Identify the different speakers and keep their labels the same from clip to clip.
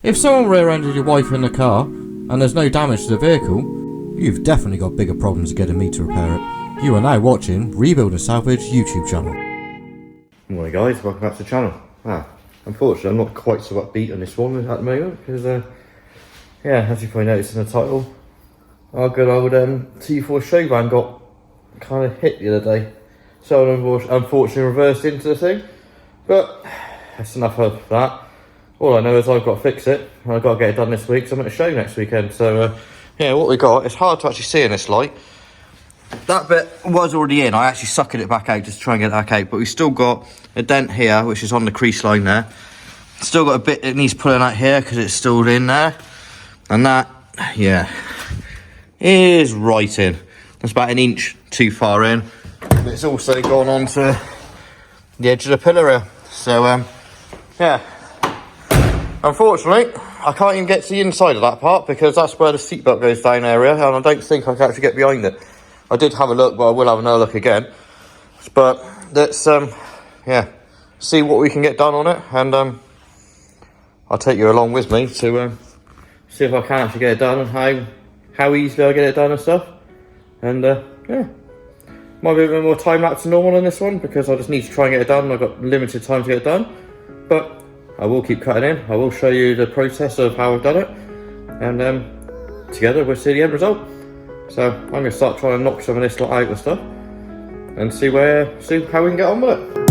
Speaker 1: If someone rear-ended your wife in the car and there's no damage to the vehicle, you've definitely got bigger problems getting me to repair it. You are now watching Rebuilding Salvage YouTube channel.
Speaker 2: Good morning guys, welcome back to the channel. Unfortunately I'm not quite so upbeat on this one at the moment because yeah, as you probably noticed in the title, our good old T4 show van got kind of hit the other day. So unfortunately reversed into the thing, but that's enough of that. All I know is I've got to fix it, and I've got to get it done this week, so I'm at a show next weekend. So yeah, what we got, it's hard to actually see in this light. That bit was already in, I actually suckered it back out just to try and get it back out, but we've still got a dent here, which is on the crease line there. Still got a bit that needs pulling out here, because it's still in there. And that, yeah, is right in. That's about an inch too far in. But it's also gone on to the edge of the pillar here. So, yeah. Unfortunately, I can't even get to the inside of that part because that's where the seatbelt goes down area, and I don't think I can actually get behind it. I did have a look, but I will have another look again. But let's, yeah, see what we can get done on it, and I'll take you along with me to see if I can actually get it done and how easily I get it done and stuff. And yeah, might be a bit more time lapse than normal on this one because I just need to try and get it done. I've got limited time to get it done, but I will keep cutting in. I will show you the process of how I've done it, and together we'll see the end result. So I'm going to start trying to knock some of this lot out and stuff and see how we can get on with it.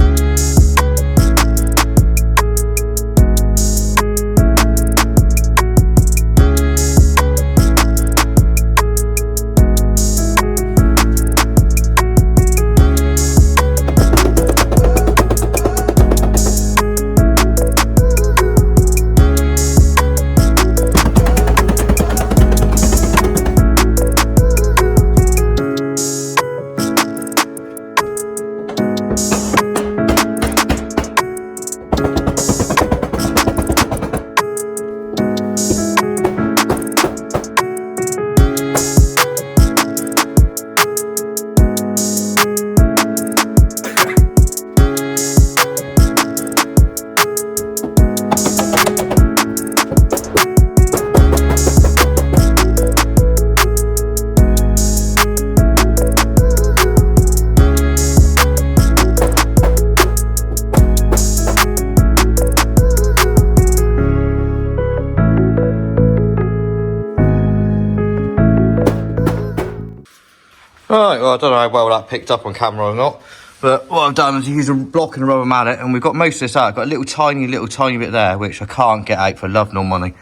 Speaker 2: Right, well I don't know how well that picked up on camera or not, but what I've done is use a block and a rubber mallet, and we've got most of this out. I've got a little tiny bit there, which I can't get out for love nor money.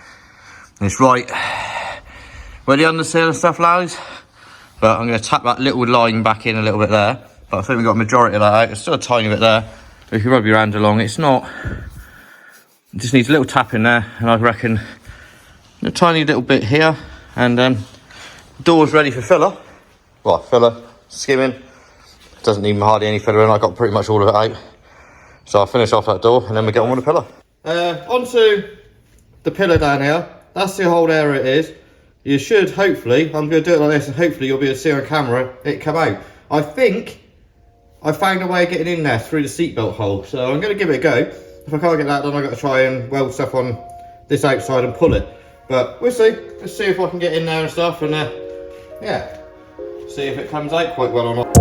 Speaker 2: And it's right where the undersail and stuff lies, but I'm going to tap that little line back in a little bit there, but I think we've got a majority of that out. There's still a tiny bit there, but if you rub your hand along, it's not, it just needs a little tap in there, and I reckon a tiny little bit here, and the door's ready for filler. Well, filler, skimming, doesn't need hardly any filler in. I got pretty much all of it out. So I'll finish off that door and then we get on with the pillar. Onto the pillar down here. That's the whole area it is. You should, hopefully, I'm going to do it like this and hopefully you'll be able to see on camera it come out. I think I found a way of getting in there through the seatbelt hole. So I'm going to give it a go. If I can't get that done, I've got to try and weld stuff on this outside and pull it. But we'll see. Let's see if I can get in there and stuff, and yeah. See if it comes out quite well or not.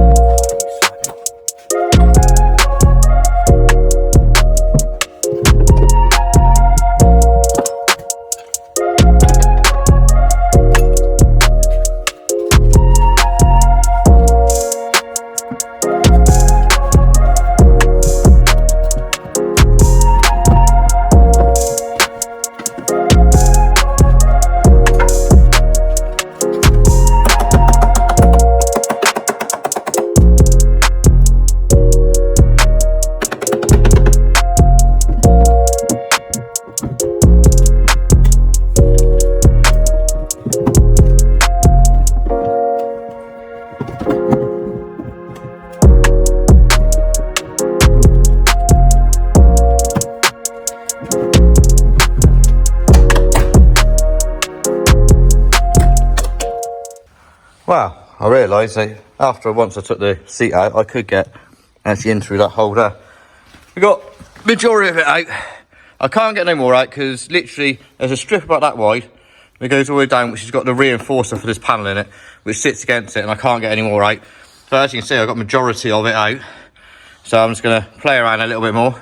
Speaker 2: Wow, I realised that once I took the seat out, I could get actually in through that hole there. We got majority of it out. I can't get no more out because literally there's a strip about that wide. It goes all the way down, which has got the reinforcer for this panel in it, which sits against it, and I can't get any more out. So as you can see, I've got majority of it out. So I'm just going to play around a little bit more.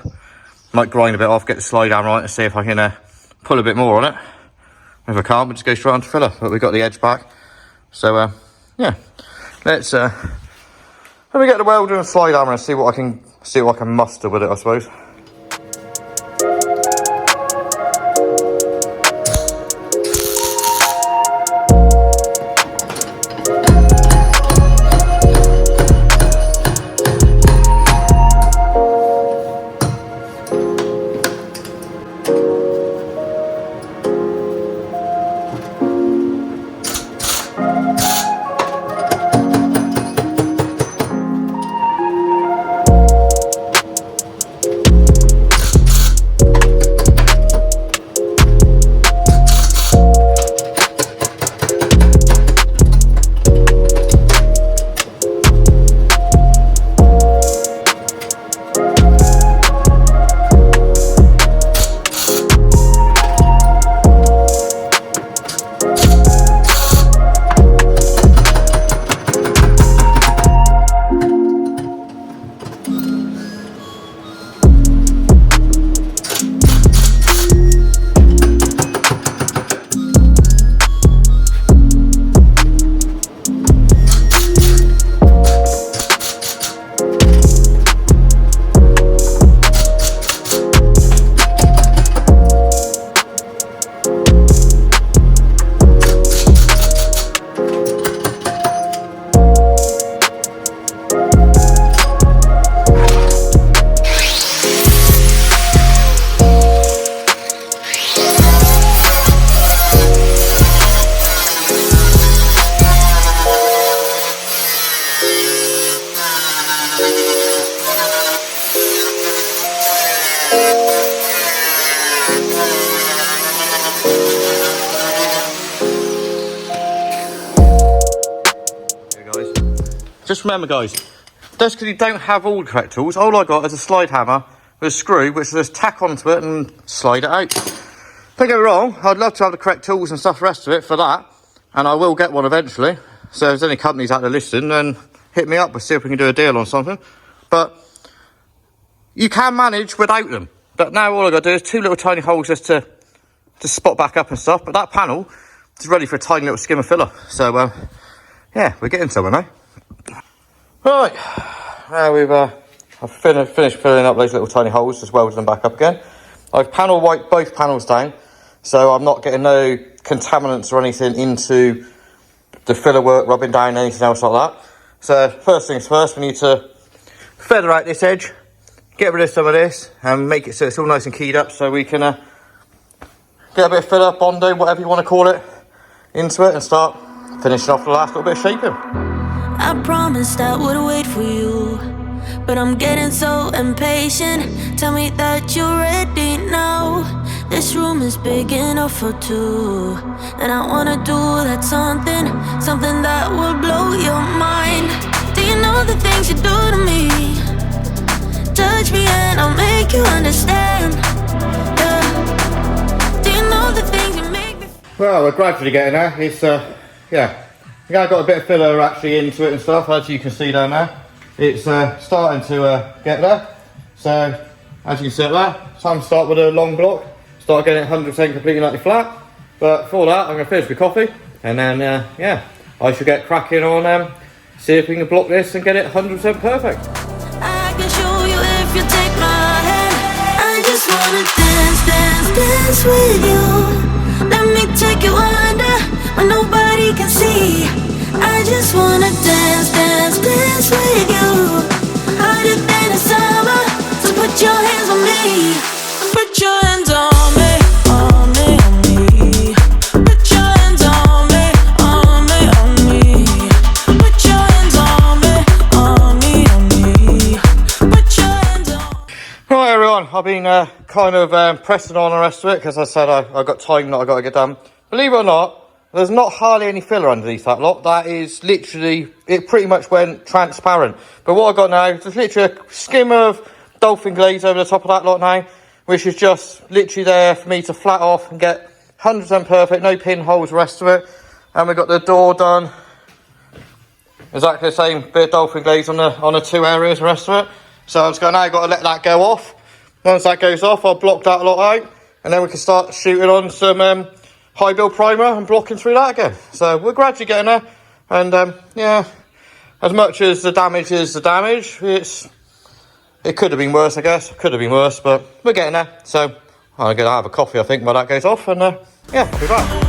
Speaker 2: Might grind a bit off, get the slide down right, and see if I can pull a bit more on it. If I can't, we'll just go straight on to filler. But we've got the edge back. So yeah, let's let me get the welder and slide hammer and see what I can muster with it, I suppose. Just remember, guys, just because you don't have all the correct tools, all I got is a slide hammer with a screw, which I just tack onto it and slide it out. Don't get me wrong, I'd love to have the correct tools and stuff, the rest of it, for that, and I will get one eventually. So if there's any companies out there listening, then hit me up and see if we can do a deal on something. But you can manage without them. But now all I got to do is 2 little tiny holes just to spot back up and stuff. But that panel is ready for a tiny little skim of filler. So yeah, we're getting somewhere now. Right, now I've finished filling up those little tiny holes, just welded them back up again. I've panel wiped both panels down, so I'm not getting no contaminants or anything into the filler work, rubbing down anything else like that. So first things first, we need to feather out this edge, get rid of some of this, and make it so it's all nice and keyed up, so we can get a bit of filler, bondo, whatever you want to call it, into it, and start finishing off the last little bit of shaping.
Speaker 3: I promised I would wait for you, but I'm getting so impatient. Tell me that you're ready now. This room is big enough for 2, and I wanna do that something that will blow your mind. Do you know the things you do to me? Touch me and I'll make you understand. Yeah. Do you know the things you make me?
Speaker 2: Well, we're gradually getting there. It's yeah. Yeah, I got a bit of filler actually into it and stuff, as you can see down there. It's starting to get there. So, as you can see up there, time to start with a long block. Start getting it 100% completely like flat. But for that, I'm going to finish with coffee. And then, yeah, I should get cracking on see if we can block this and get it 100% perfect.
Speaker 3: I can show you if you take my hand. I just wanna dance with you. Let me take you under when nobody can see. I just wanna dance with you. Harder than the summer, so put your hands on me. Put your hands on me, on me, on me. Put your hands on me, on me, on me. Put your hands on me, on me, on me. Put your hands on me.
Speaker 2: Right, everyone, I've been kind of pressing on the rest of it, because I said I've got time that I've got to get done. Believe it or not, there's not hardly any filler underneath that lot. That is literally, it pretty much went transparent. But what I've got now is just literally a skim of dolphin glaze over the top of that lot now. which is just literally there for me to flat off and get 100% perfect, no pinholes, the rest of it. And we've got the door done. Exactly the same bit of dolphin glaze on the two areas, the rest of it. So I'm just going, now I've got to let that go off. Once that goes off, I'll block that lot out, and then we can start shooting on some high build primer and blocking through that again. So we're gradually getting there, and yeah, as much as the damage is the damage, it could have been worse, I guess. Could have been worse, but we're getting there. So I'm going to have a coffee, I think, while that goes off, and yeah, I'll be back.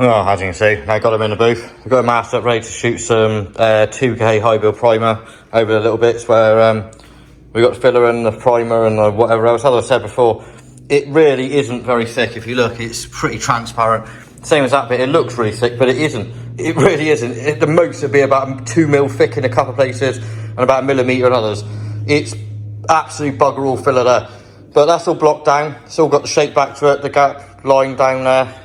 Speaker 2: Oh, as you can see, I got them in the booth. We've got them masked up, ready to shoot some 2K high build primer over the little bits where we got the filler and the primer and whatever else. As I said before, it really isn't very thick. If you look, it's pretty transparent. Same as that bit, it looks really thick, but it isn't. It really isn't. The most would be about 2 mil thick in a couple of places and about 1 millimetre in others. It's absolute bugger all filler there. But that's all blocked down. It's all got the shape back to it, the gap line down there.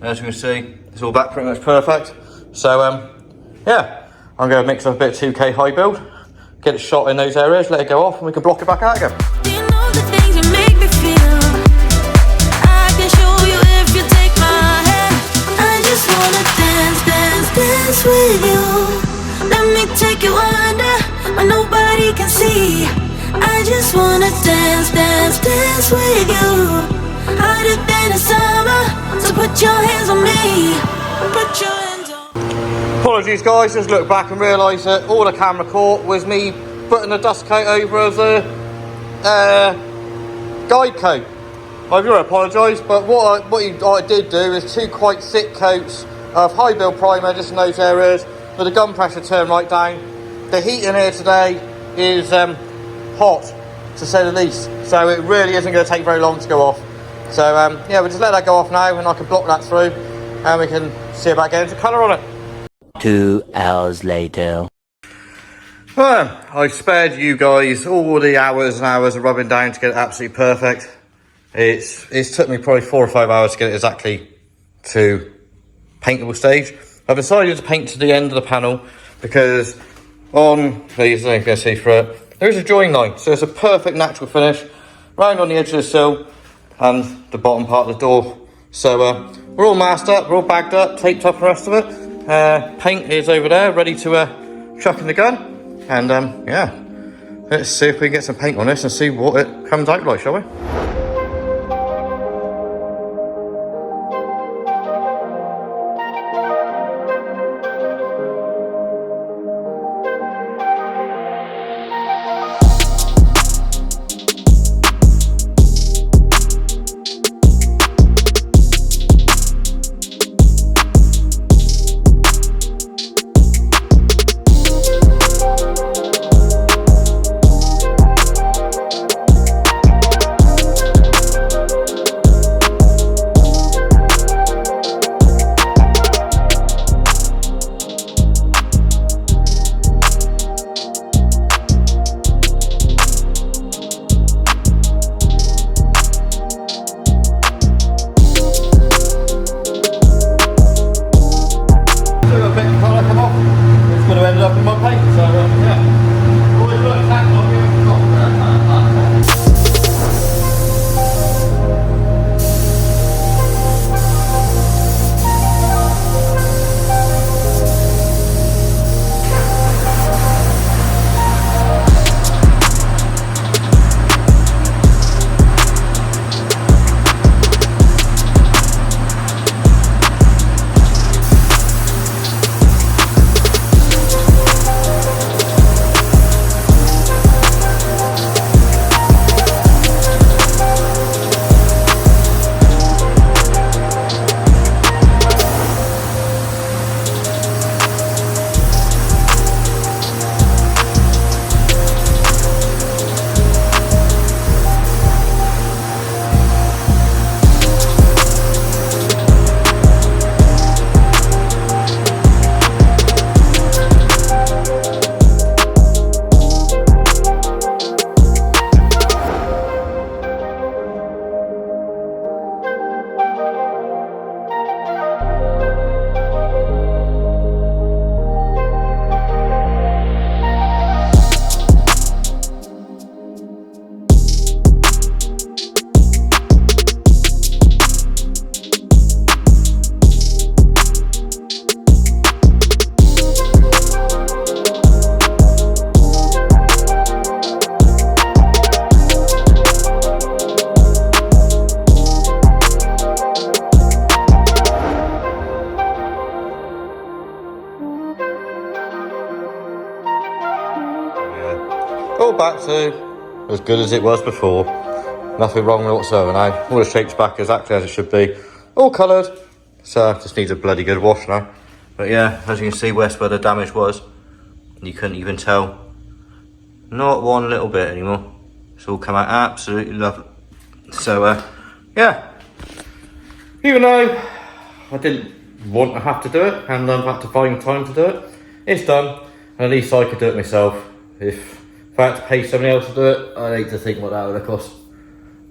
Speaker 2: As you can see, it's all back pretty much perfect. So, yeah, I'm going to mix up a bit of 2K high build, get it shot in those areas, let it go off, and we can block it back out again.
Speaker 3: Do you know the things you make me feel? I can show you if you take my hand. I just wanna dance, dance, dance with you. Let me take you under where nobody can see. I just wanna dance, dance, dance with you. Hotter than the summer, so put your hands on me. Put your hands on.
Speaker 2: Apologies guys, just looked back and realised that all the camera caught was me putting the dust coat over as a guide coat. I do apologise, but what I did do is 2 quite thick coats of high build primer just in those areas with the gun pressure turned right down. The heat in here today is hot, to say the least, so it really isn't going to take very long to go off. So yeah, we'll just let that go off now and I can block that through and we can see about getting some colour on it.
Speaker 4: 2 hours later.
Speaker 2: Well, I spared you guys all the hours and hours of rubbing down to get it absolutely perfect. It's took me probably 4 or 5 hours to get it exactly to paintable stage. I've decided to paint to the end of the panel because on, please, I ain't going to see through it, there is a join line, so it's a perfect natural finish round on the edge of the sill and the bottom part of the door. So we're all masked up, we're all bagged up, taped up, the rest of it. Paint is over there, ready to chuck in the gun. And yeah, let's see if we can get some paint on this and see what it comes out like, shall we? all back to as good as it was before. Nothing wrong whatsoever now. All the shapes back exactly as it should be. All coloured. So just needs a bloody good wash now. But yeah, as you can see, where the damage was, you couldn't even tell. Not one little bit anymore. It's all come out absolutely lovely. So yeah. Even though I didn't want to have to do it, and I've had to find time to do it, it's done. And at least I could do it myself. If I had to pay somebody else to do it, I'd hate to think what that would have cost.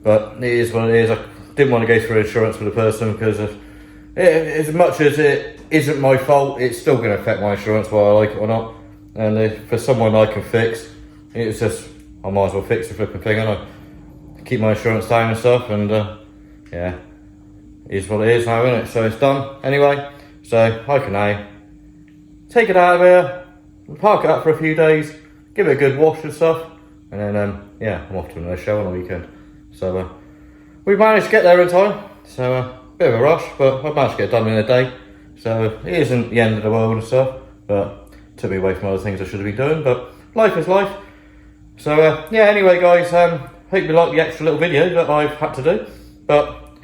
Speaker 2: But it is what it is. I didn't want to go through insurance for the person because of as much as it isn't my fault, it's still going to affect my insurance whether I like it or not. And if for someone I can fix, it's just, I might as well fix the flipping thing, and I keep my insurance down and stuff. And yeah, it is what it is now, isn't it? So it's done anyway. So I can now take it out of here, park it up for a few days, give it a good wash and stuff, and then yeah, I'm off to another show on the weekend. So we managed to get there in time. So bit of a rush, but I managed to get it done in a day. So it isn't the end of the world and stuff, but took me away from other things I should have been doing. But life is life. So yeah, anyway guys, hope you like the extra little video that I've had to do. But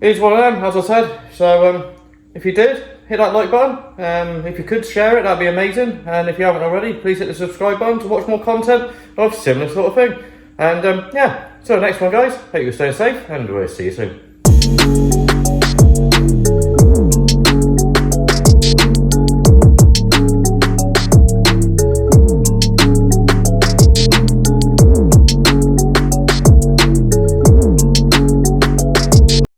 Speaker 2: it is one of them, as I said. So if you did, hit that like button. If you could share it, that'd be amazing. And if you haven't already, please hit the subscribe button to watch more content of similar sort of thing. And yeah, so the next one guys, hope you're staying safe, and we'll see you soon.